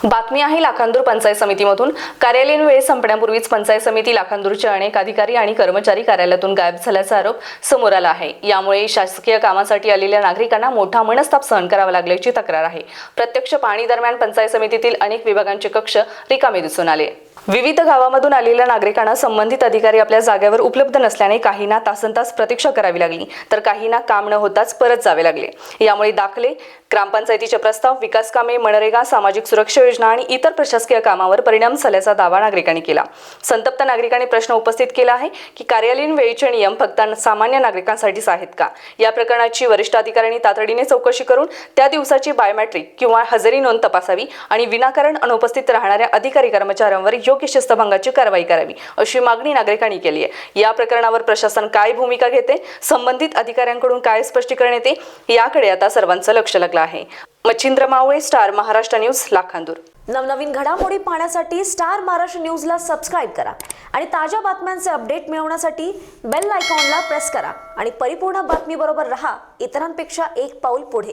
बातमी आहे लाखांदूर पंचायत समितीमधून। कार्यालयीन वेळ संपण्यापूर्वीच पंचायत समिती लाखांदूरचे अनेक अधिकारी आणि कर्मचारी कार्यालयातून गायब झाल्याचा आरोप समोर आला आहे। यामुळे शासकीय कामासाठी आलेल्या नागरिकांना मोठा मनस्ताप सहन करावा लागल्याची तक्रार आहे। प्रत्यक्ष पाहणी दरम्यान पंचायत समितीतील अनेक विभागांचे कक्ष रिकामे दिसून आले। विविध गावांमधून आलेल्या नागरिकांना संबंधित अधिकारी आपल्या जागेवर उपलब्ध नसल्याने काहींना तासनतास प्रतीक्षा करावी लागली, तर काहींना काम न होताच परत जावे लागले। यामुळे दाखले, ग्रामपंचायतीचे प्रस्ताव, विकास कामे, मनरेगा, सामाजिक सुरक्षा योजना आणि इतर प्रशासकीय कामावर परिणाम झाल्याचा दावा नागरिकांनी केला। संतप्त नागरिकांनी प्रश्न उपस्थित केला आहे की कार्यालयीन वेळेचे नियम फक्त सामान्य नागरिकांसाठीच आहेत का? या प्रकरणाची वरिष्ठ अधिकाऱ्यांनी तातडीने चौकशी करून त्या दिवसाची बायोमेट्रिक किंवा हजेरी नोंद तपासावी आणि विनाकारण अनुपस्थित राहणाऱ्या अधिकारी कर्मचाऱ्यांवर योग्य शिस्तभंगाची कारवाई करावी, अशी मागणी नागरिकांनी केली आहे। या प्रकरणावर प्रशासन काय भूमिका घेते, संबंधित अधिकाऱ्यांकडून काय स्पष्टीकरण येते, याकडे आता सर्वांचं लक्ष लागलं आहे। मच्छिंद्र मावळे, स्टार महाराष्ट्र न्यूज, लाखांदूर। नवनवीन घडामोडी पाहण्यासाठी स्टार महाराष्ट्र न्यूजला सबस्क्राईब करा आणि ताज्या बातम्यांचे अपडेट मिळवण्यासाठी बेल आयकॉनला प्रेस करा आणि परिपूर्ण बातमीबरोबर रहा, इतरांपेक्षा एक पाऊल पुढे।